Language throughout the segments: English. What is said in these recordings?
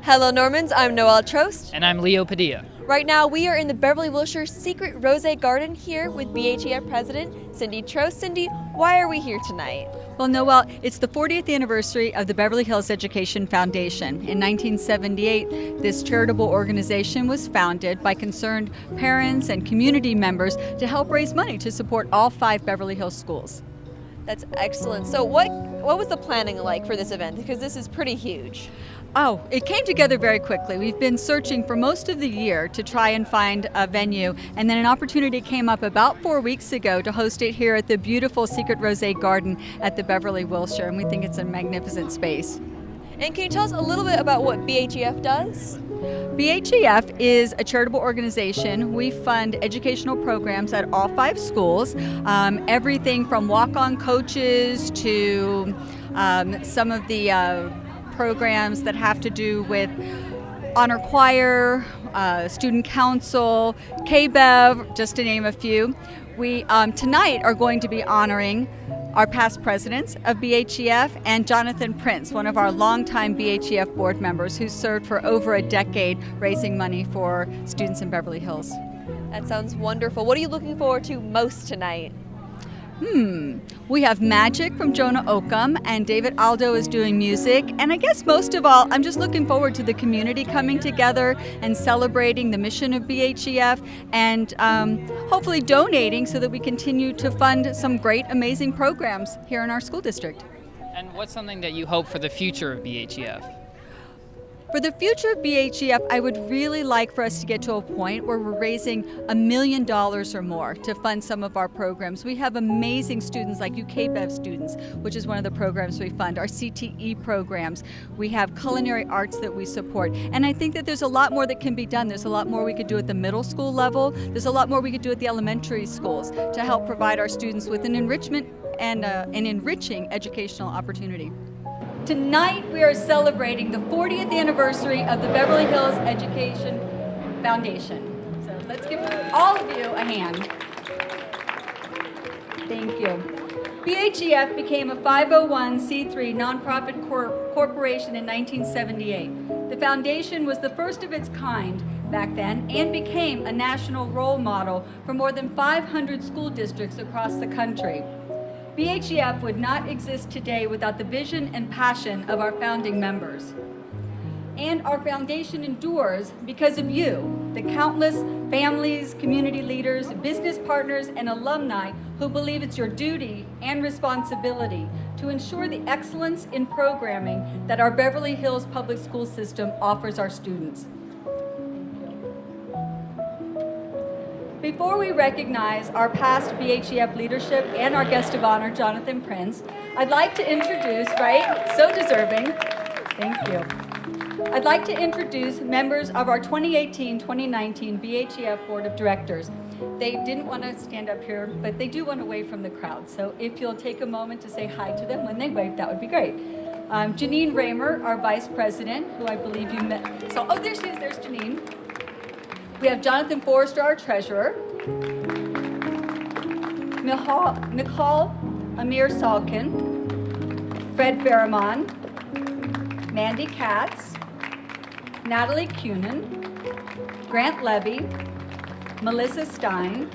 Hello Normans, I'm Noelle Trost. And I'm Leo Padilla. Right now we are in the Beverly Wilshire Secret Rose Garden here with BHEF President Cindy Trost. Cindy, why are we here tonight? Well, Noelle, it's the 40th anniversary of the Beverly Hills Education Foundation. In 1978, this charitable organization was founded by concerned parents and community members to help raise money to support all 5 Beverly Hills schools. That's excellent. So what was the planning like for this event? Because this is pretty huge. Oh, it came together very quickly. We've been searching for most of the year to try and find a venue, and then an opportunity came up about 4 weeks ago to host it here at the beautiful Secret Rose Garden at the Beverly Wilshire, and we think it's a magnificent space. And can you tell us a little bit about what BHEF does? BHEF is a charitable organization. We fund educational programs at all 5 schools, everything from walk-on coaches to some of the programs that have to do with honor choir, student council, KBEV, just to name a few. We tonight are going to be honoring our past presidents of BHEF and Jonathan Prince, one of our longtime BHEF board members who served for over a decade raising money for students in Beverly Hills. That sounds wonderful. What are you looking forward to most tonight? We have magic from Jonah Oakham, and David Aldo is doing music. And I guess most of all, I'm just looking forward to the community coming together and celebrating the mission of BHEF and hopefully donating so that we continue to fund some great, amazing programs here in our school district. And what's something that you hope for the future of BHEF? For the future of BHEF, I would really like for us to get to a point where we're raising $1 million or more to fund some of our programs. We have amazing students like KBEV students, which is one of the programs we fund, our CTE programs. We have culinary arts that we support. And I think that there's a lot more that can be done. There's a lot more we could do at the middle school level. There's a lot more we could do at the elementary schools to help provide our students with an enrichment and an enriching educational opportunity. Tonight we are celebrating the 40th anniversary of the Beverly Hills Education Foundation. So let's give all of you a hand. Thank you. BHEF became a 501c3 nonprofit corporation in 1978. The foundation was the first of its kind back then and became a national role model for more than 500 school districts across the country. BHEF would not exist today without the vision and passion of our founding members. And our foundation endures because of you, the countless families, community leaders, business partners, and alumni who believe it's your duty and responsibility to ensure the excellence in programming that our Beverly Hills public school system offers our students. Before we recognize our past BHEF leadership and our guest of honor, Jonathan Prince, I'd like to introduce, so deserving, thank you. I'd like to introduce members of our 2018-2019 BHEF Board of Directors. They didn't want to stand up here, but they do want to wave from the crowd. So if you'll take a moment to say hi to them when they wave, that would be great. Janine Raymer, our Vice President, who I believe you met. So, oh, there she is, there's Janine. We have Jonathan Forrester, our treasurer. Nicole Amir Salkin. Fred Barramon. Mandy Katz. Natalie Cunin. Grant Levy. Melissa Stein.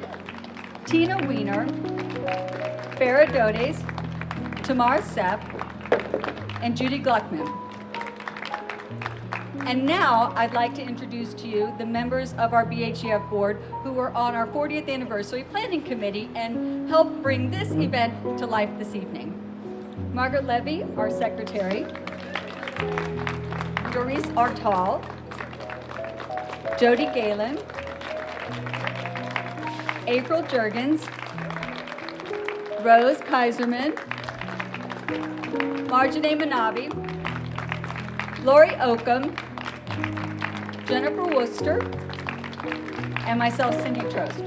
Tina Wiener. Farah Dodes. Tamar Sepp. And Judy Gluckman. And now I'd like to introduce to you the members of our BHEF board who were on our 40th anniversary planning committee and helped bring this event to life this evening. Margaret Levy, our secretary. Doris Artal. Jody Galen. April Juergens. Rose Kaiserman. Marjane Manabi. Lori Oakham. Jennifer Worcester, and myself, Cindy Trost.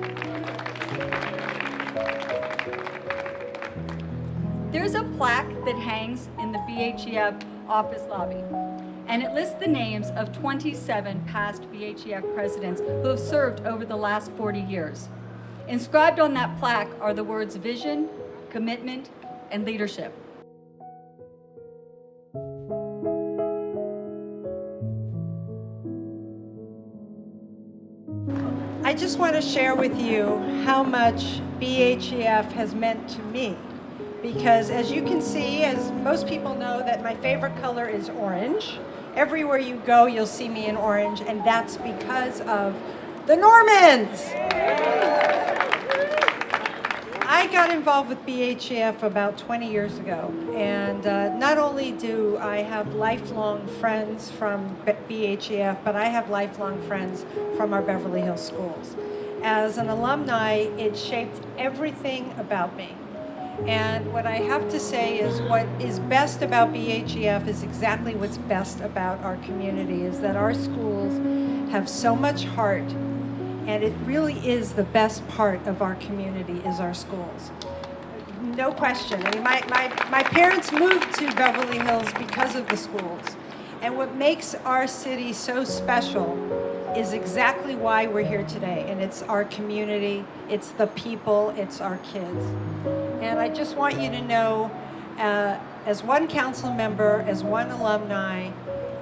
There's a plaque that hangs in the BHEF office lobby, and it lists the names of 27 past BHEF presidents who have served over the last 40 years. Inscribed on that plaque are the words vision, commitment, and leadership. I just want to share with you how much BHEF has meant to me. Because as you can see, as most people know, that my favorite color is orange. Everywhere you go, you'll see me in orange, and that's because of the Normans. I got involved with BHEF about 20 years ago, and not only do I have lifelong friends from BHEF, but I have lifelong friends from our Beverly Hills schools. As an alumni, it shaped everything about me. And what I have to say is what is best about BHEF is exactly what's best about our community, is that our schools have so much heart, and it really is the best part of our community is our schools. No question. I mean, my parents moved to Beverly Hills because of the schools. And what makes our city so special is exactly why we're here today. And it's our community, it's the people, it's our kids. And I just want you to know, as one council member, as one alumni,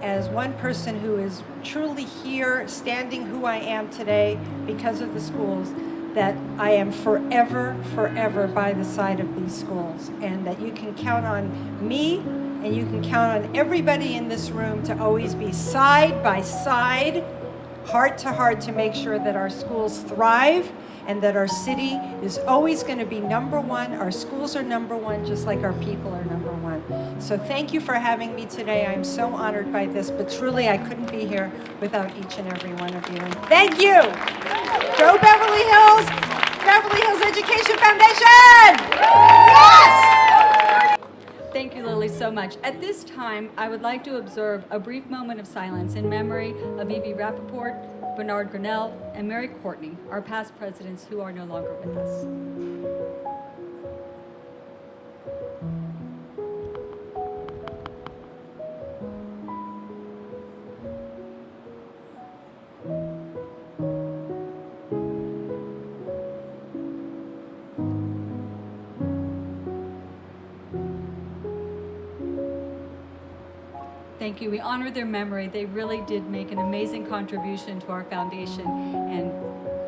as one person who is truly here, standing who I am today because of the schools, that I am forever, forever by the side of these schools. And that you can count on me, and you can count on everybody in this room to always be side by side, heart to heart, to make sure that our schools thrive, and that our city is always going to be number one. Our schools are number one, just like our people are number one. So thank you for having me today. I'm so honored by this, but truly I couldn't be here without each and every one of you. And thank you. Go Beverly Hills, Beverly Hills Education Foundation. Yes! Thank you, Lily, so much. At this time, I would like to observe a brief moment of silence in memory of Evie Rappaport, Bernard Grinnell, and Mary Courtney, our past presidents who are no longer with us. Thank you. We honor their memory. They really did make an amazing contribution to our foundation, and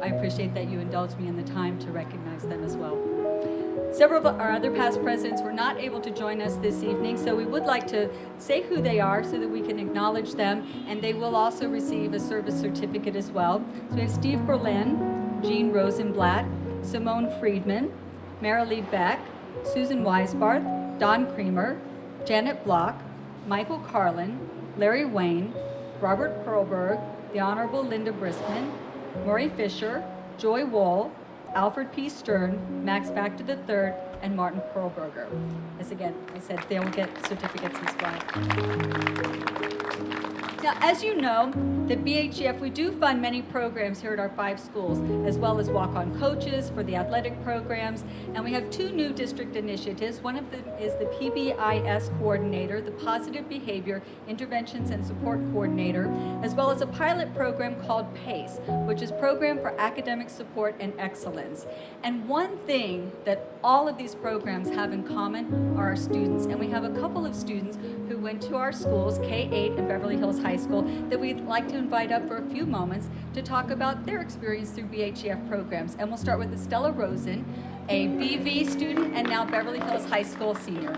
I appreciate that you indulged me in the time to recognize them as well. Several of our other past presidents were not able to join us this evening, so we would like to say who they are so that we can acknowledge them, and they will also receive a service certificate as well. So we have Steve Berlin, Jean Rosenblatt, Simone Friedman, Marilee Beck, Susan Weisbarth, Don Creamer, Janet Block, Michael Carlin, Larry Wayne, Robert Perlberg, the Honorable Linda Briskman, Maury Fisher, Joy Wohl, Alfred P. Stern, Max Factor III, and Martin Perlberger. As again, I said, they will get certificates as well. Now, as you know, the BHEF, we do fund many programs here at our 5 schools, as well as walk-on coaches for the athletic programs. And we have 2 new district initiatives. One of them is the PBIS coordinator, the Positive Behavior Interventions and Support Coordinator, as well as a pilot program called PACE, which is Program for Academic Support and Excellence. And one thing that all of these programs have in common are our students. And we have a couple of students who went to our schools, K-8 and Beverly Hills High School, that we'd like to invite up for a few moments to talk about their experience through BHEF programs. And we'll start with Estella Rosen, a BV student and now Beverly Hills High School senior.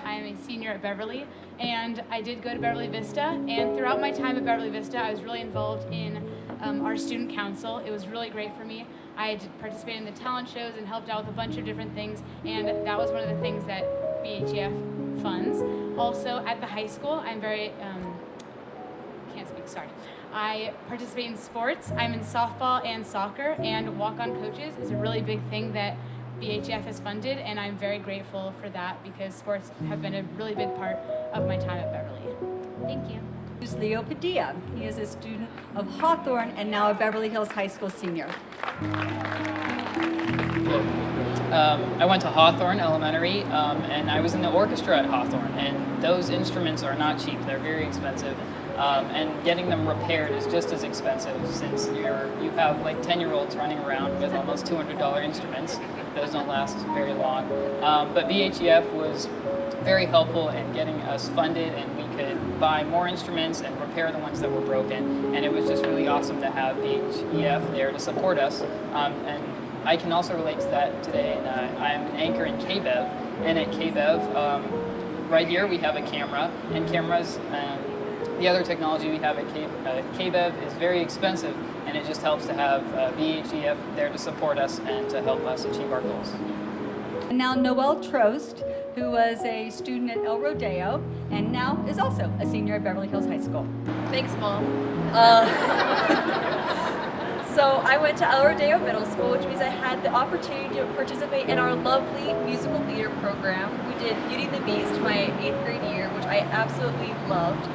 I am a senior at Beverly, and I did go to Beverly Vista, and throughout my time at Beverly Vista, I was really involved in our student council. It was really great for me. I had participated in the talent shows and helped out with a bunch of different things, and that was one of the things that BHEF funds. Also, at the high school, I'm very, I participate in sports. I'm in softball and soccer, and walk-on coaches is a really big thing that BHEF has funded, and I'm very grateful for that because sports have been a really big part of my time at Beverly. Thank you. Who's Leo Padilla. He is a student of Hawthorne and now a Beverly Hills High School senior. I went to Hawthorne Elementary, and I was in the orchestra at Hawthorne, and those instruments are not cheap. They're very expensive, and getting them repaired is just as expensive since you have like 10-year-olds running around with almost $200 instruments. Those don't last very long. But BHEF was very helpful in getting us funded, and we could buy more instruments and repair the ones that were broken. And it was just really awesome to have BHEF there to support us. And I can also relate to that today. And I am an anchor in KBEV, and at KBEV, right here we have a camera, and cameras. The other technology we have at KBEV is very expensive, and it just helps to have BHEF there to support us and to help us achieve our goals. And now Noelle Trost, who was a student at El Rodeo and now is also a senior at Beverly Hills High School. Thanks, Mom. So I went to El Rodeo Middle School, which means I had the opportunity to participate in our lovely musical theater program. We did Beauty and the Beast my 8th grade year, which I absolutely loved.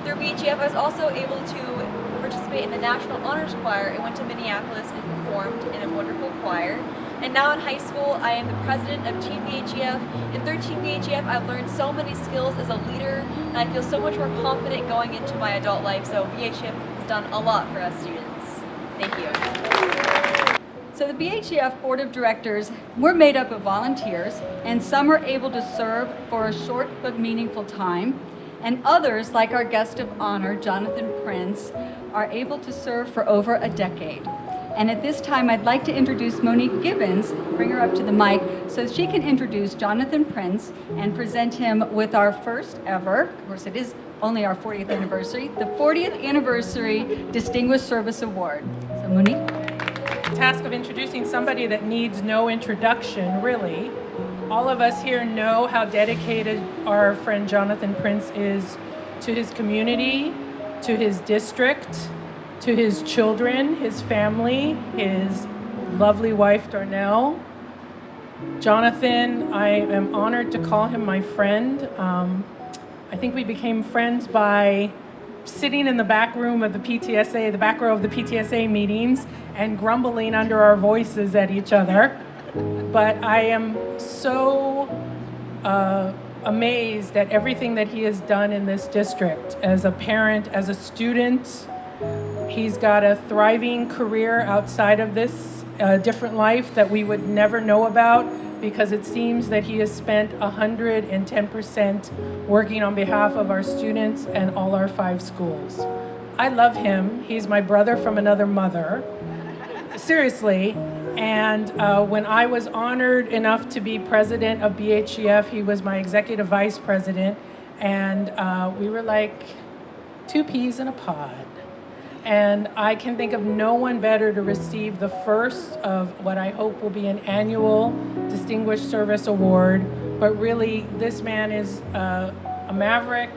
Through BHEF, I was also able to participate in the National Honors Choir and went to Minneapolis and performed in a wonderful choir. And now in high school, I am the president of Team BHEF. And through Team BHEF, I've learned so many skills as a leader, and I feel so much more confident going into my adult life. So BHEF has done a lot for us students. Thank you. So the BHEF Board of Directors, we're made up of volunteers, and some are able to serve for a short but meaningful time, and others, like our guest of honor, Jonathan Prince, are able to serve for over a decade. And at this time, I'd like to introduce Monique Gibbons, bring her up to the mic, so she can introduce Jonathan Prince and present him with our first ever, of course it is only our 40th anniversary, the 40th Anniversary Distinguished Service Award. So Monique. The task of introducing somebody that needs no introduction, really. All of us here know how dedicated our friend Jonathan Prince is to his community, to his district, to his children, his family, his lovely wife, Darnell. Jonathan, I am honored to call him my friend. I think we became friends by sitting in the back room of the PTSA, the back row of the PTSA meetings, and grumbling under our voices at each other. But I am so amazed at everything that he has done in this district. As a parent, as a student, he's got a thriving career outside of this different life that we would never know about, because it seems that he has spent 110% working on behalf of our students and all our 5 schools. I love him. He's my brother from another mother. Seriously. And when I was honored enough to be president of BHEF, he was my executive vice president. And we were like 2 peas in a pod. And I can think of no one better to receive the first of what I hope will be an annual Distinguished Service Award. But really, this man is a maverick,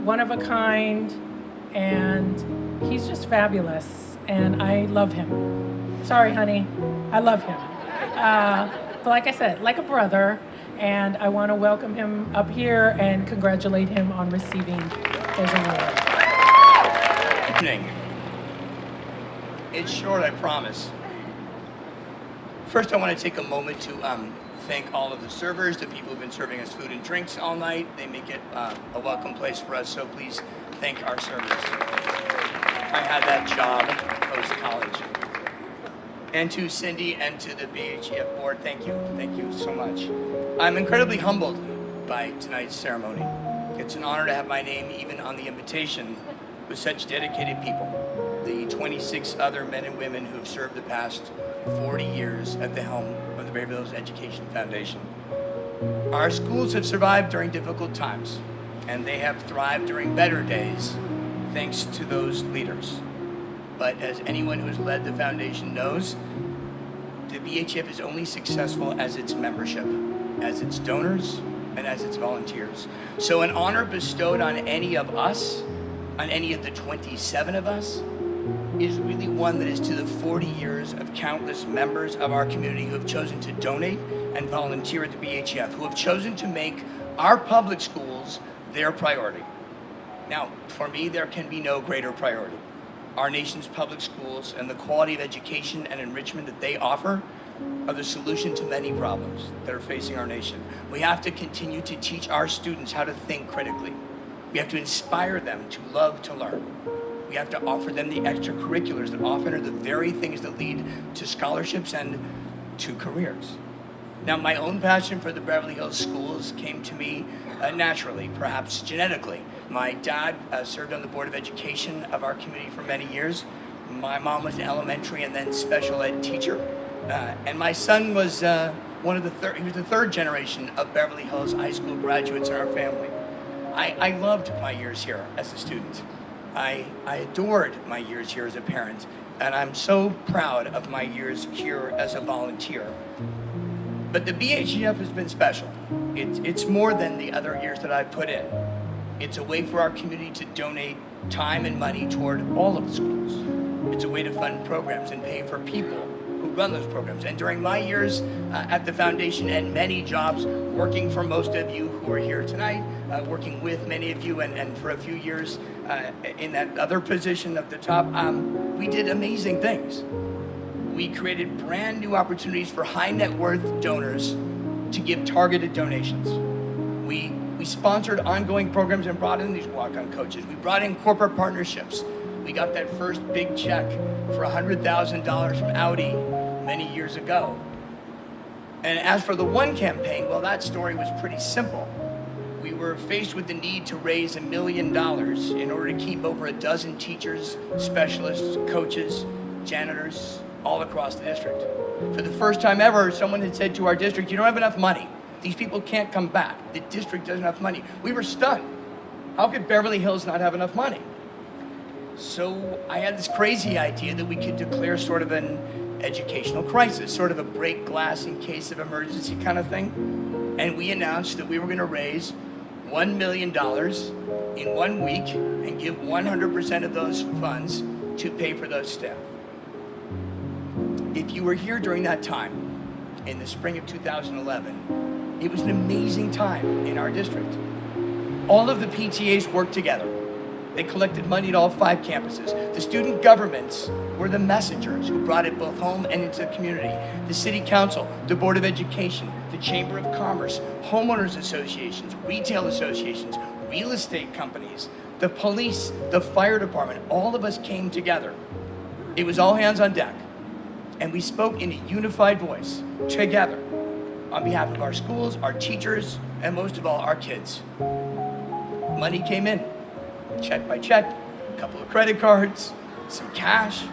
one of a kind, and he's just fabulous. And I love him. Sorry, honey, I love him. But like I said, like a brother, and I want to welcome him up here and congratulate him on receiving his award. Evening. It's short, I promise. First, I want to take a moment to thank all of the servers, the people who've been serving us food and drinks all night. They make it a welcome place for us, so please thank our servers. I had that job post-college. And to Cindy and to the BHEF board, thank you so much. I'm incredibly humbled by tonight's ceremony. It's an honor to have my name even on the invitation with such dedicated people, the 26 other men and women who've served the past 40 years at the helm of the Beverly Hills Education Foundation. Our schools have survived during difficult times, and they have thrived during better days, thanks to those leaders. But as anyone who has led the foundation knows, the BHEF is only successful as its membership, as its donors, and as its volunteers. So an honor bestowed on any of us, on any of the 27 of us, is really one that is to the 40 years of countless members of our community who have chosen to donate and volunteer at the BHEF, who have chosen to make our public schools their priority. Now, for me, there can be no greater priority. Our nation's public schools and the quality of education and enrichment that they offer are the solution to many problems that are facing our nation. We have to continue to teach our students how to think critically. We have to inspire them to love to learn. We have to offer them the extracurriculars that often are the very things that lead to scholarships and to careers. Now, my own passion for the Beverly Hills schools came to me naturally, perhaps genetically. My dad served on the Board of Education of our community for many years. My mom was an elementary and then special ed teacher. And my son was he was the third generation of Beverly Hills High School graduates in our family. I loved my years here as a student. I adored my years here as a parent. And I'm so proud of my years here as a volunteer. But the BHEF has been special. It's more than the other years that I've put in. It's a way for our community to donate time and money toward all of the schools. It's a way to fund programs and pay for people who run those programs. And during my years at the foundation and many jobs, working for most of you who are here tonight, working with many of you, and for a few years in that other position at the top, we did amazing things. We created brand new opportunities for high net worth donors to give targeted donations. We sponsored ongoing programs and brought in these walk-on coaches. We brought in corporate partnerships. We got that first big check for $100,000 from Audi many years ago. And as for the One campaign, well, that story was pretty simple. We were faced with the need to raise $1 million in order to keep over a dozen teachers, specialists, coaches, janitors, all across the district. For the first time ever, someone had said to our district, you don't have enough money. These people can't come back. The district doesn't have enough money. We were stunned. How could Beverly Hills not have enough money? So I had this crazy idea that we could declare sort of an educational crisis, sort of a break glass in case of emergency kind of thing. And we announced that we were going to raise $1 million in 1 week and give 100% of those funds to pay for those staff. If you were here during that time, in the spring of 2011, it was an amazing time in our district. All of the PTAs worked together. They collected money at all 5 campuses. The student governments were the messengers who brought it both home and into the community. The city council, the Board of Education, the Chamber of Commerce, homeowners associations, retail associations, real estate companies, the police, the fire department, all of us came together. It was all hands on deck. And we spoke in a unified voice, together, on behalf of our schools, our teachers, and most of all, our kids. Money came in, check by check, a couple of credit cards, some cash.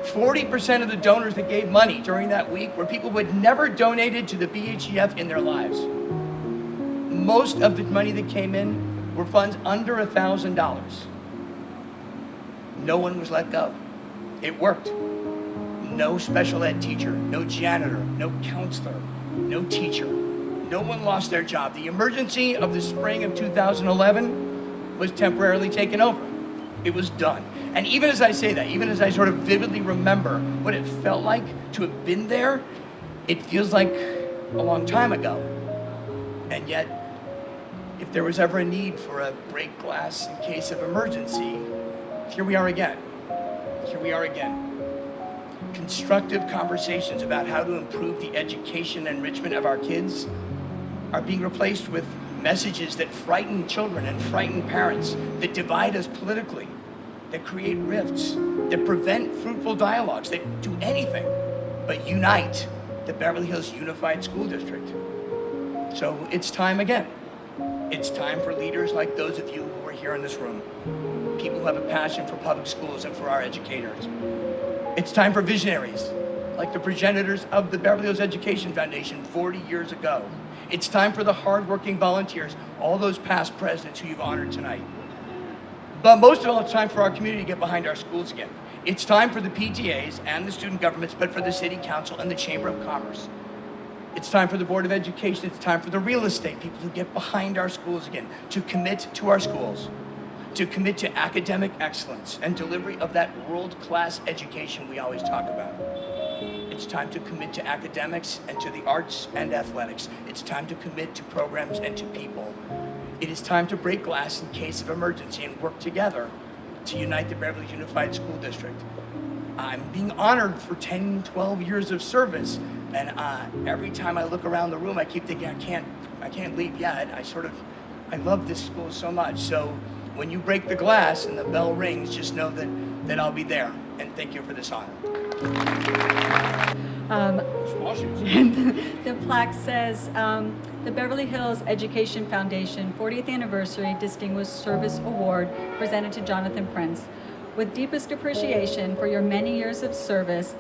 40% of the donors that gave money during that week were people who had never donated to the BHEF in their lives. Most of the money that came in were funds under $1,000. No one was let go. It worked. No special ed teacher, no janitor, no counselor, no teacher. No one lost their job. The emergency of the spring of 2011 was temporarily taken over. It was done. And even as I say that, even as I sort of vividly remember what it felt like to have been there, it feels like a long time ago. And yet, if there was ever a need for a break glass in case of emergency, here we are again. Here we are again. Constructive conversations about how to improve the education and enrichment of our kids are being replaced with messages that frighten children and frighten parents, that divide us politically, that create rifts, that prevent fruitful dialogues, that do anything but unite the Beverly Hills Unified School District. So it's time again. It's time for leaders like those of you who are here in this room, people who have a passion for public schools and for our educators. It's time for visionaries, like the progenitors of the Beverly Hills Education Foundation 40 years ago. It's time for the hardworking volunteers, all those past presidents who you've honored tonight. But most of all, it's time for our community to get behind our schools again. It's time for the PTAs and the student governments, but for the City Council and the Chamber of Commerce. It's time for the Board of Education. It's time for the real estate people to get behind our schools again, to commit to our schools, to commit to academic excellence and delivery of that world-class education we always talk about. It's time to commit to academics and to the arts and athletics. It's time to commit to programs and to people. It is time to break glass in case of emergency and work together to unite the Beverly Unified School District. I'm being honored for 10, 12 years of service, and every time I look around the room, I keep thinking, I can't leave yet. I love this school so much. So when you break the glass and the bell rings, just know that I'll be there. And thank you for this honor. Small shoes. The plaque says, the Beverly Hills Education Foundation 40th Anniversary Distinguished Service Award presented to Jonathan Prince. With deepest appreciation for your many years of service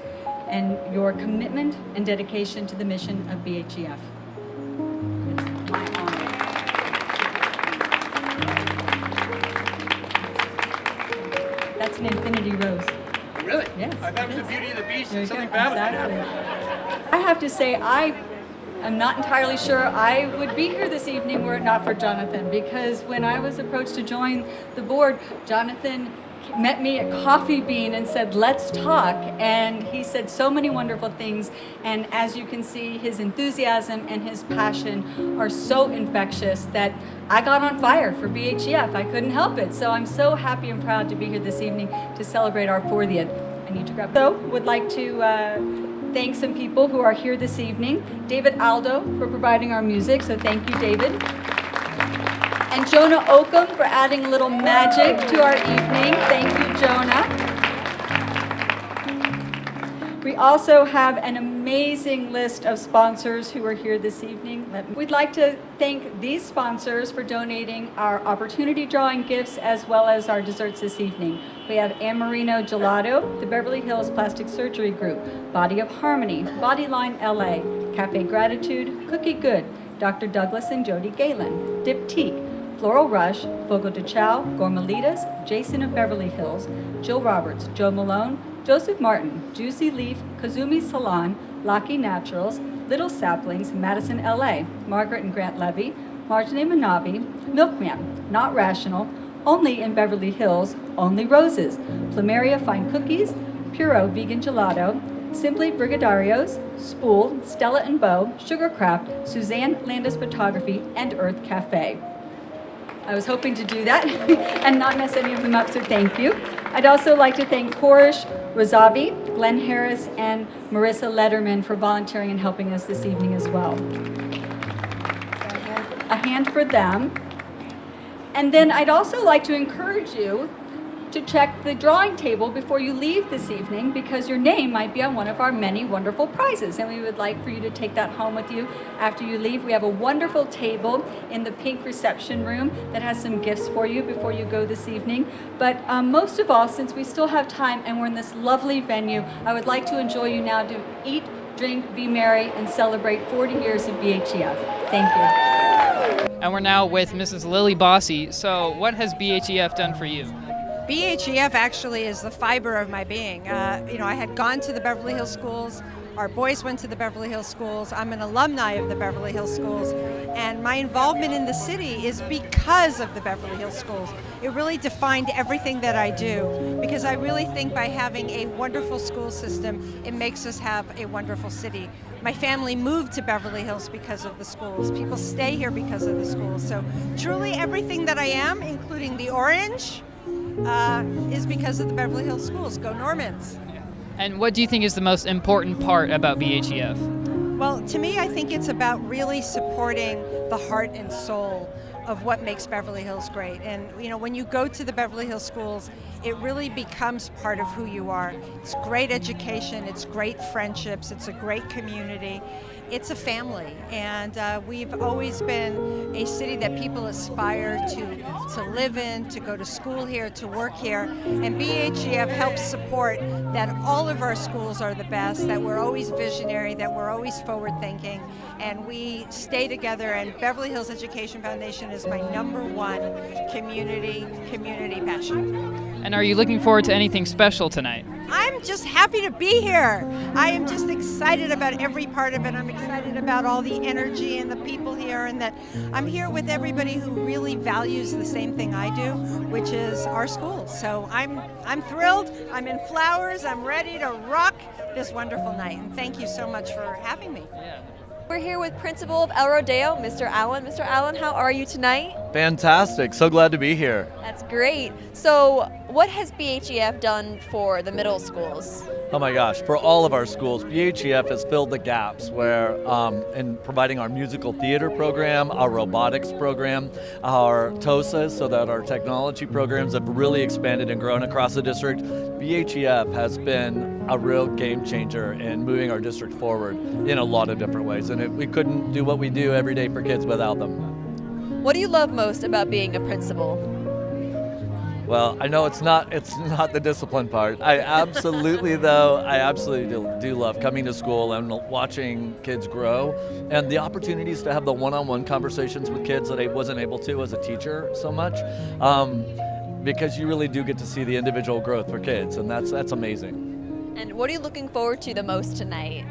and your commitment and dedication to the mission of BHEF. It's my honor. That's an infinity rose. Really? Yes, I thought it was it the is. Beauty and the Beast There and you something go. bad was going to Exactly. happen. I have to say, I'm not entirely sure I would be here this evening were it not for Jonathan, because when I was approached to join the board, Jonathan met me at Coffee Bean and said, let's talk. And he said so many wonderful things. And as you can see, his enthusiasm and his passion are so infectious that I got on fire for BHEF. I couldn't help it. So I'm so happy and proud to be here this evening to celebrate our 40th. I need to grab. So would like to thank some people who are here this evening. David Aldo for providing our music, so thank you, David. And Jonah Oakham for adding a little magic to our evening. Thank you, Jonah. We also have an amazing list of sponsors who are here this evening. We'd like to thank these sponsors for donating our opportunity drawing gifts as well as our desserts this evening. We have Amarino Gelato, the Beverly Hills Plastic Surgery Group, Body of Harmony, Bodyline LA, Cafe Gratitude, Cookie Good, Dr. Douglas and Jody Galen, Diptyque, Floral Rush, Fogo de Chao, Gourmalitas, Jason of Beverly Hills, Jill Roberts, Joe Malone, Joseph Martin, Juicy Leaf, Kazumi Salon, Lucky Naturals, Little Saplings, Madison LA, Margaret and Grant Levy, Marjane Manabi, Milkman, Not Rational, Only in Beverly Hills, Only Roses, Plumeria Fine Cookies, Puro Vegan Gelato, Simply Brigadarios, Spool, Stella and Bo, Sugarcraft, Suzanne Landis Photography, and Earth Cafe. I was hoping to do that and not mess any of them up, so thank you. I'd also like to thank Korish Rozavi, Glenn Harris, and Marissa Letterman for volunteering and helping us this evening as well. A hand for them. And then I'd also like to encourage you to check the drawing table before you leave this evening, because your name might be on one of our many wonderful prizes, and we would like for you to take that home with you after you leave. We have a wonderful table in the pink reception room that has some gifts for you before you go this evening. But most of all, since we still have time and we're in this lovely venue, I would like to enjoy you now to eat, drink, be merry, and celebrate 40 years of BHEF. Thank you. And we're now with Mrs. Lily Bossy. So what has BHEF done for you? BHEF actually is the fiber of my being. I had gone to the Beverly Hills schools. Our boys went to the Beverly Hills schools. I'm an alumni of the Beverly Hills schools. And my involvement in the city is because of the Beverly Hills schools. It really defined everything that I do, because I really think by having a wonderful school system, it makes us have a wonderful city. My family moved to Beverly Hills because of the schools. People stay here because of the schools. So truly everything that I am, including the orange, is because of the Beverly Hills schools. Go Normans. And what do you think is the most important part about BHEF? Well, to me, I think it's about really supporting the heart and soul of what makes Beverly Hills great. And when you go to the Beverly Hills schools, it really becomes part of who you are. It's great education, it's great friendships, it's a great community. It's a family, and we've always been a city that people aspire to live in, to go to school here, to work here, and BHEF helps support that all of our schools are the best, that we're always visionary, that we're always forward-thinking, and we stay together, and Beverly Hills Education Foundation is my #1 community passion. And are you looking forward to anything special tonight? I'm just happy to be here. I am just excited about every part of it. I'm excited about all the energy and the people here, and that I'm here with everybody who really values the same thing I do, which is our schools. So I'm thrilled. I'm in flowers. I'm ready to rock this wonderful night. And thank you so much for having me. We're here with Principal of El Rodeo, Mr. Allen. Mr. Allen, how are you tonight? Fantastic. So glad to be here. That's great. So, what has BHEF done for the middle schools? Oh my gosh, for all of our schools, BHEF has filled the gaps where in providing our musical theater program, our robotics program, our TOSAs, so that our technology programs have really expanded and grown across the district. BHEF has been a real game changer in moving our district forward in a lot of different ways, and we couldn't do what we do every day for kids without them. What do you love most about being a principal? Well, I know it's not the discipline part. I absolutely do love coming to school and watching kids grow, and the opportunities to have the one-on-one conversations with kids that I wasn't able to as a teacher so much, because you really do get to see the individual growth for kids, and that's amazing. And what are you looking forward to the most tonight?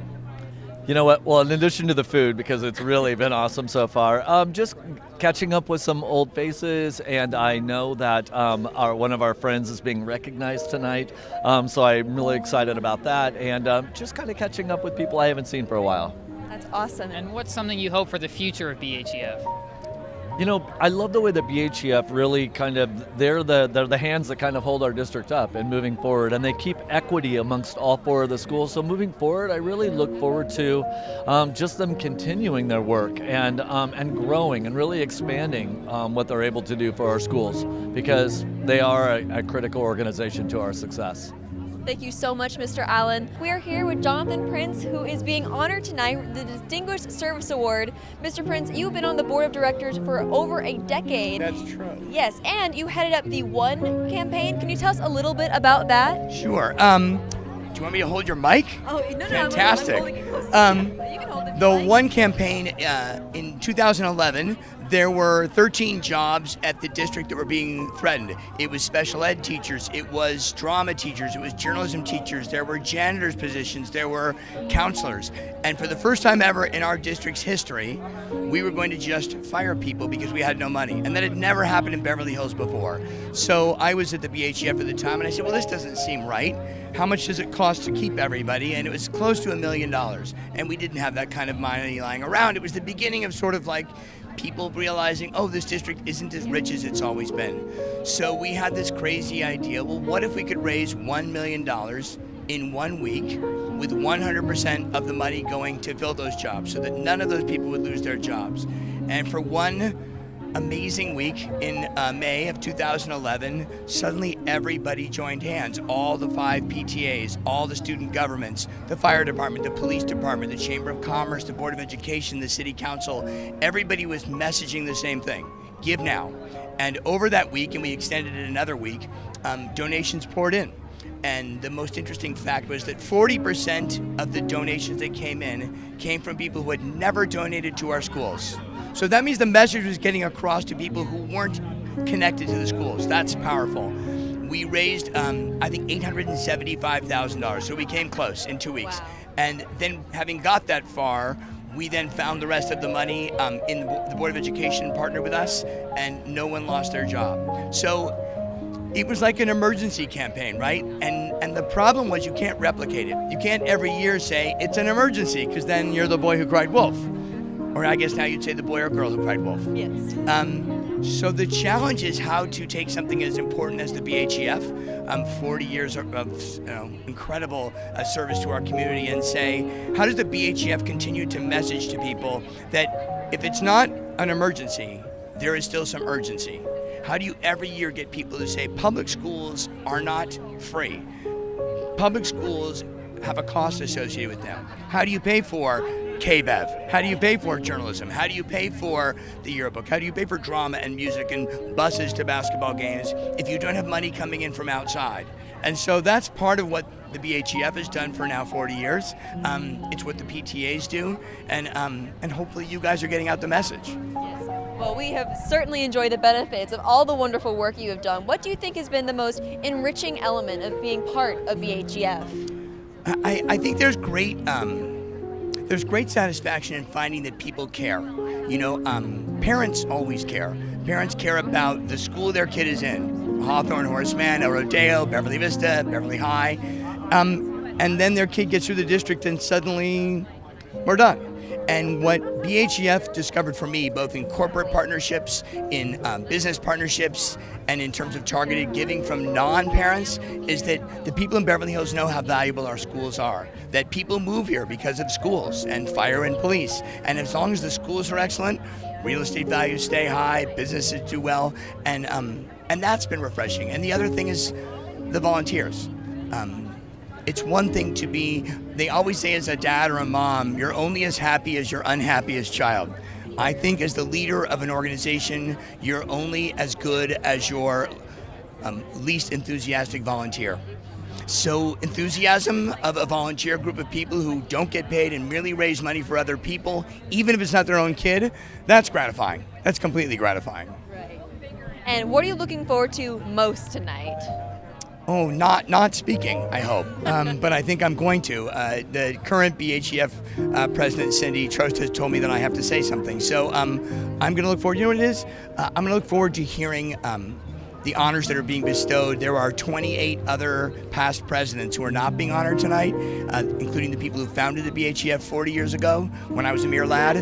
You know what? Well, in addition to the food, because it's really been awesome so far, just catching up with some old faces, and I know that one of our friends is being recognized tonight, so I'm really excited about that, and just kind of catching up with people I haven't seen for a while. That's awesome. And what's something you hope for the future of BHEF? You know, I love the way that BHEF really they're the hands that kind of hold our district up and moving forward, and they keep equity amongst all four of the schools. So moving forward, I really look forward to just them continuing their work and growing and really expanding what they're able to do for our schools, because they are a critical organization to our success. Thank you so much, Mr. Allen. We are here with Jonathan Prince, who is being honored tonight with the Distinguished Service Award. Mr. Prince, you've been on the board of directors for over a decade. That's true. Yes, and you headed up the One campaign. Can you tell us a little bit about that? Sure. Do you want me to hold your mic? Oh, no, Fantastic. I'm holding it close to you. You can hold it. The One campaign in 2011, there were 13 jobs at the district that were being threatened. It was special ed teachers, it was drama teachers, it was journalism teachers, there were janitors positions, there were counselors. And for the first time ever in our district's history, we were going to just fire people because we had no money. And that had never happened in Beverly Hills before. So I was at the BHEF at the time, and I said, well, this doesn't seem right. How much does it cost to keep everybody? And it was close to $1 million. And we didn't have that kind of money lying around. It was the beginning of sort of like people realizing, oh, this district isn't as rich as it's always been. So we had this crazy idea, well, what if we could raise $1 million in 1 week with 100% of the money going to fill those jobs so that none of those people would lose their jobs. And for one amazing week in May of 2011, suddenly everybody joined hands. All the 5 PTAs, all the student governments, the fire department, the police department, the Chamber of Commerce, the Board of Education, the City Council, everybody was messaging the same thing, give now. And over that week, and we extended it another week, donations poured in. And the most interesting fact was that 40% of the donations that came in came from people who had never donated to our schools. So that means the message was getting across to people who weren't connected to the schools. That's powerful. We raised, I think, $875,000, so we came close in 2 weeks. Wow. And then having got that far, we then found the rest of the money in the Board of Education partnered with us, and no one lost their job. So it was like an emergency campaign, right? And the problem was you can't replicate it. You can't every year say, it's an emergency, because then you're the boy who cried wolf. Or I guess now you'd say the boy or girl who cried wolf. Yes. So the challenge is how to take something as important as the BHEF, 40 years of incredible service to our community, and say, how does the BHEF continue to message to people that if it's not an emergency, there is still some urgency? How do you every year get people to say public schools are not free? Public schools have a cost associated with them. How do you pay for KBEV? How do you pay for journalism? How do you pay for the yearbook? How do you pay for drama and music and buses to basketball games if you don't have money coming in from outside? And so that's part of what the BHEF has done for now 40 years. It's what the PTAs do, and hopefully you guys are getting out the message. Yes. Well, we have certainly enjoyed the benefits of all the wonderful work you have done. What do you think has been the most enriching element of being part of BHEF? I think there's great satisfaction in finding that people care. You know, parents always care. Parents care about the school their kid is in. Hawthorne, Horace Mann, El Rodeo, Beverly Vista, Beverly High. And then their kid gets through the district and suddenly we're done. And what BHEF discovered for me, both in corporate partnerships, in business partnerships, and in terms of targeted giving from non-parents, is that the people in Beverly Hills know how valuable our schools are. That people move here because of schools and fire and police. And as long as the schools are excellent, real estate values stay high, businesses do well, and that's been refreshing. And the other thing is the volunteers. It's one thing to be, they always say as a dad or a mom, you're only as happy as your unhappiest child. I think as the leader of an organization, you're only as good as your least enthusiastic volunteer. So enthusiasm of a volunteer group of people who don't get paid and merely raise money for other people, even if it's not their own kid, that's gratifying. That's completely gratifying. Right. And what are you looking forward to most tonight? Oh, not speaking, I hope, but I think I'm going to. The current BHEF president, Cindy Trost, has told me that I have to say something. So I'm going to look forward. You know what it is? I'm going to look forward to hearing the honors that are being bestowed. There are 28 other past presidents who are not being honored tonight, including the people who founded the BHEF 40 years ago when I was a mere lad.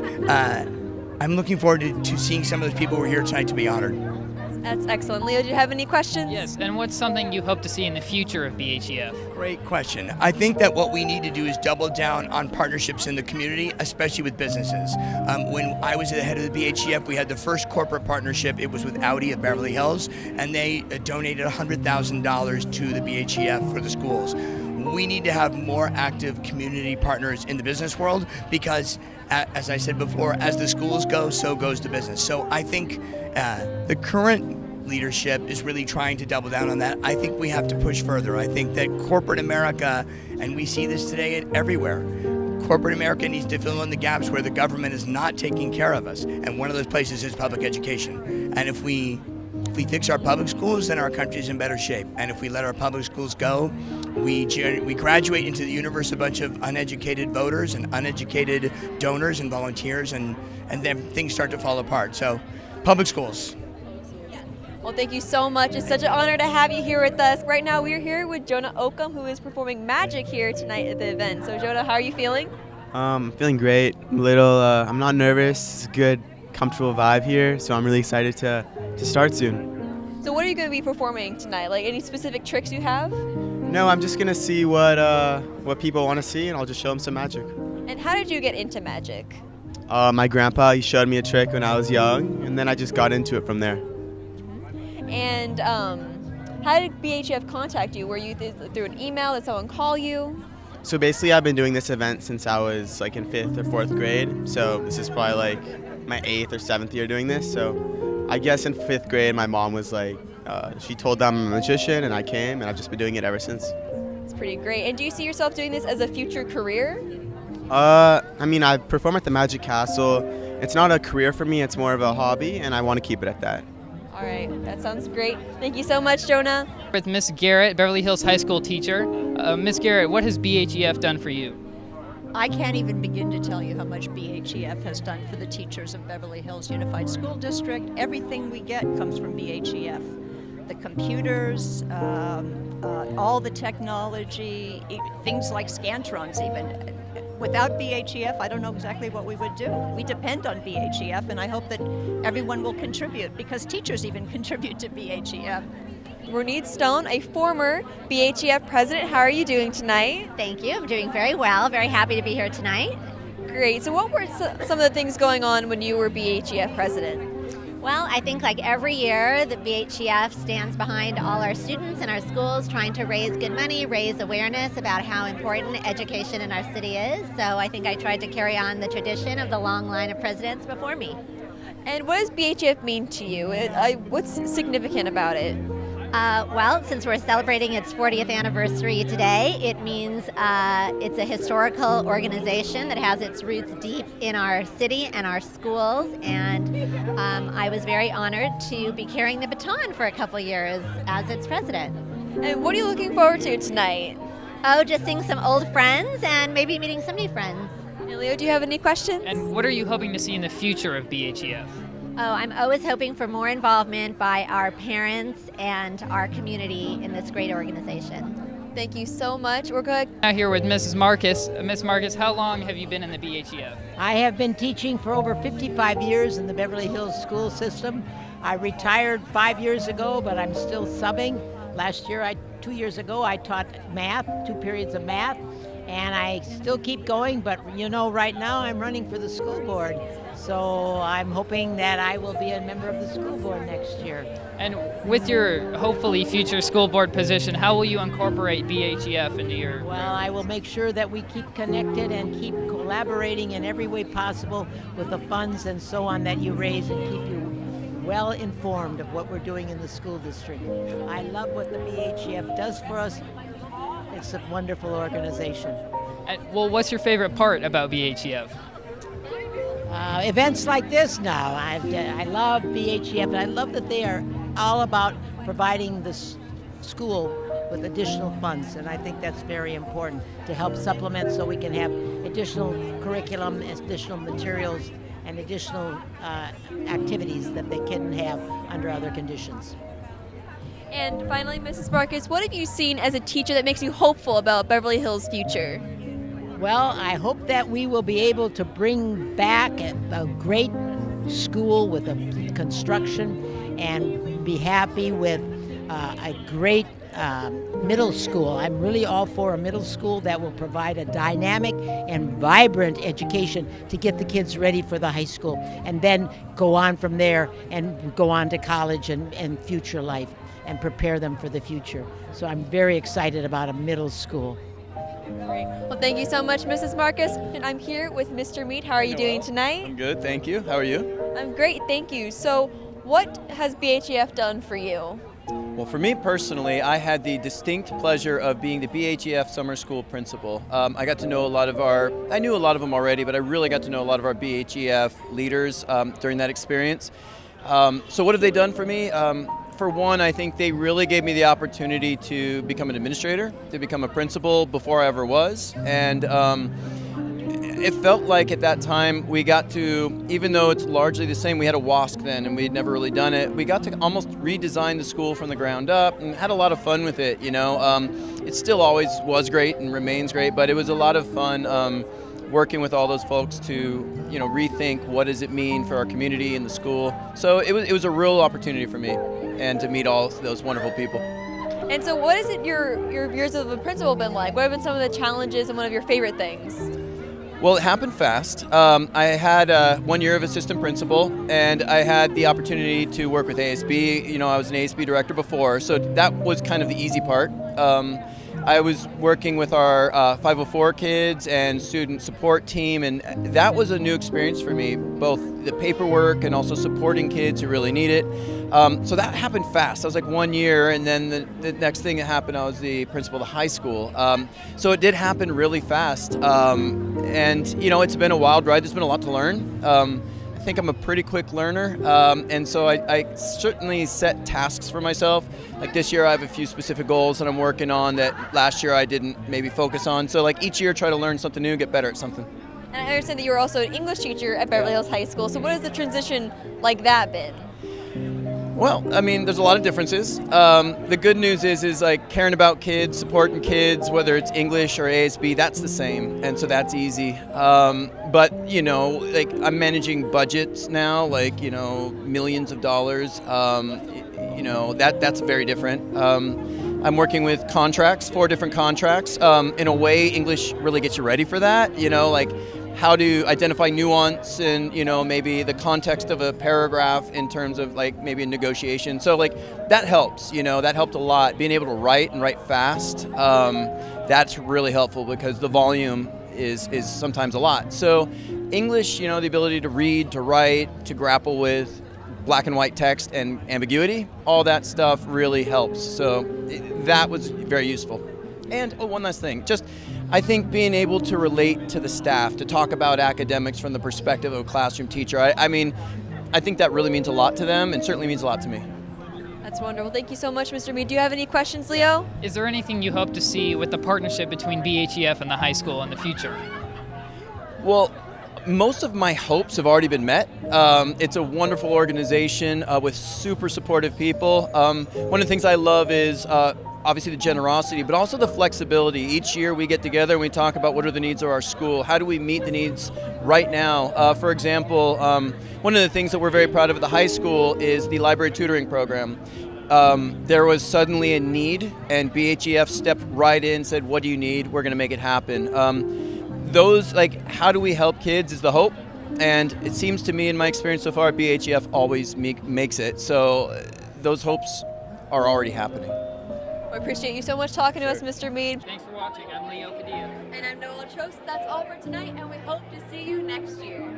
I'm looking forward to seeing some of those people who are here tonight to be honored. That's excellent. Leo, do you have any questions? Yes, and what's something you hope to see in the future of BHEF? Great question. I think that what we need to do is double down on partnerships in the community, especially with businesses. When I was at the head of the BHEF, we had the first corporate partnership. It was with Audi of Beverly Hills, and they donated $100,000 to the BHEF for the schools. We need to have more active community partners in the business world because, as I said before, as the schools go, so goes the business. So I think the current leadership is really trying to double down on that. I think we have to push further. I think that corporate America, and we see this today everywhere, corporate America needs to fill in the gaps where the government is not taking care of us. And one of those places is public education. And if we fix our public schools, then our country's in better shape. And if we let our public schools go, we graduate into the universe a bunch of uneducated voters and uneducated donors and volunteers, and then things start to fall apart. So, public schools. Well, thank you so much. It's such an honor to have you here with us. Right now, we are here with Jonah Oakham, who is performing magic here tonight at the event. So, Jonah, how are you feeling? Feeling great. I'm not nervous. It's a good, comfortable vibe here. So I'm really excited to start soon. So, what are you going to be performing tonight? Like any specific tricks you have? No, I'm just gonna see what people want to see, and I'll just show them some magic. And how did you get into magic? My grandpa, he showed me a trick when I was young, and then I just got into it from there. And how did BHEF contact you? Were you through an email? Did someone call you? So basically, I've been doing this event since I was like in 5th or 4th grade. So this is probably like my 8th or 7th year doing this. So I guess in 5th grade, my mom was like, she told them I'm a magician, and I came, and I've just been doing it ever since. It's pretty great. And do you see yourself doing this as a future career? I mean, I perform at the Magic Castle. It's not a career for me, it's more of a hobby, and I want to keep it at that. All right, that sounds great. Thank you so much, Jonah. With Miss Garrett, Beverly Hills High School teacher. Miss Garrett, what has BHEF done for you? I can't even begin to tell you how much BHEF has done for the teachers of Beverly Hills Unified School District. Everything we get comes from BHEF. The computers, all the technology, things like Scantrons even. Without BHEF, I don't know exactly what we would do. We depend on BHEF, and I hope that everyone will contribute, because teachers even contribute to BHEF. Ronit Stone, a former BHEF president. How are you doing tonight? Thank you. I'm doing very well. Very happy to be here tonight. Great. So what were some of the things going on when you were BHEF president? Well, I think like every year, the BHEF stands behind all our students in our schools, trying to raise good money, raise awareness about how important education in our city is. So I think I tried to carry on the tradition of the long line of presidents before me. And what does BHEF mean to you? What's significant about it? Well, since we're celebrating its 40th anniversary today, it means it's a historical organization that has its roots deep in our city and our schools, and I was very honored to be carrying the baton for a couple years as its president. And what are you looking forward to tonight? Oh, just seeing some old friends and maybe meeting some new friends. And Leo, do you have any questions? And what are you hoping to see in the future of BHEF? Oh, I'm always hoping for more involvement by our parents and our community in this great organization. Thank you so much. We're good. Now here with Mrs. Marcus. Miss Marcus, how long have you been in the BHEF? I have been teaching for over 55 years in the Beverly Hills school system. I retired 5 years ago, but I'm still subbing. Last year, 2 years ago, I taught math, 2 periods of math, and I still keep going, but you know, right now I'm running for the school board. So I'm hoping that I will be a member of the school board next year. And with your hopefully future school board position, how will you incorporate BHEF into your... Well, I will make sure that we keep connected and keep collaborating in every way possible with the funds and so on that you raise and keep you well informed of what we're doing in the school district. I love what the BHEF does for us. It's a wonderful organization. Well, what's your favorite part about BHEF? Events like this now. I love BHEF, and I love that they are all about providing the school with additional funds, and I think that's very important to help supplement so we can have additional curriculum, additional materials, and additional activities that they couldn't have under other conditions. And finally, Mrs. Marcus, what have you seen as a teacher that makes you hopeful about Beverly Hills' future? Well, I hope that we will be able to bring back a great school with a construction and be happy with a great middle school. I'm really all for a middle school that will provide a dynamic and vibrant education to get the kids ready for the high school and then go on from there and go on to college and future life and prepare them for the future. So I'm very excited about a middle school. Great. Well, thank you so much, Mrs. Marcus. And I'm here with Mr. Mead. How are you doing tonight? I'm good, thank you. How are you? I'm great, thank you. So, what has BHEF done for you? Well, for me personally, I had the distinct pleasure of being the BHEF summer school principal. I got to know I knew a lot of them already, but I really got to know a lot of our BHEF leaders during that experience. So what have they done for me? For one, I think they really gave me the opportunity to become an administrator, to become a principal before I ever was. And it felt like at that time we got to, even though it's largely the same, we had a WASC then and we'd never really done it, we got to almost redesign the school from the ground up and had a lot of fun with it, you know. It still always was great and remains great, but it was a lot of fun working with all those folks to, you know, rethink what does it mean for our community and the school. So it was a real opportunity for me and to meet all those wonderful people. And so what has your years of a principal been like? What have been some of the challenges and one of your favorite things? Well, it happened fast. I had 1 year of assistant principal, and I had the opportunity to work with ASB. You know, I was an ASB director before, so that was kind of the easy part. I was working with our 504 kids and student support team, and that was a new experience for me, both the paperwork and also supporting kids who really need it. So that happened fast. I was like 1 year, and then the next thing that happened, I was the principal of the high school. So it did happen really fast. And, you know, it's been a wild ride. There's been a lot to learn. I think I'm a pretty quick learner, and so I certainly set tasks for myself. Like this year I have a few specific goals that I'm working on that last year I didn't maybe focus on. So like each year try to learn something new, get better at something. And I understand that you were also an English teacher at Beverly Hills High School, so what has the transition like that been? Well, I mean, there's a lot of differences. The good news is like caring about kids, supporting kids, whether it's English or ASB, that's the same, and so that's easy. But you know, like I'm managing budgets now, like, you know, millions of dollars. You know, that's very different. I'm working with contracts, 4 different contracts. In a way, English really gets you ready for that. You know, like how to identify nuance and, you know, maybe the context of a paragraph in terms of like maybe a negotiation. So like that helps, you know, that helped a lot. Being able to write and write fast, that's really helpful because the volume is sometimes a lot. So English, you know, the ability to read, to write, to grapple with black and white text and ambiguity, all that stuff really helps. So that was very useful. And one last thing, just I think being able to relate to the staff, to talk about academics from the perspective of a classroom teacher, I mean, I think that really means a lot to them and certainly means a lot to me. That's wonderful. Thank you so much, Mr. Mead. Do you have any questions, Leo? Is there anything you hope to see with the partnership between BHEF and the high school in the future? Well, most of my hopes have already been met. It's a wonderful organization with super supportive people. One of the things I love is obviously the generosity, but also the flexibility. Each year we get together and we talk about what are the needs of our school. How do we meet the needs right now? For example, one of the things that we're very proud of at the high school is the library tutoring program. There was suddenly a need, and BHEF stepped right in, said, what do you need? We're going to make it happen. How do we help kids is the hope. And it seems to me, in my experience so far, BHEF always makes it. So those hopes are already happening. We appreciate you so much talking to us, Mr. Mead. Thanks for watching. I'm Leo Padilla. And I'm Noelle Trost. That's all for tonight, and we hope to see you next year.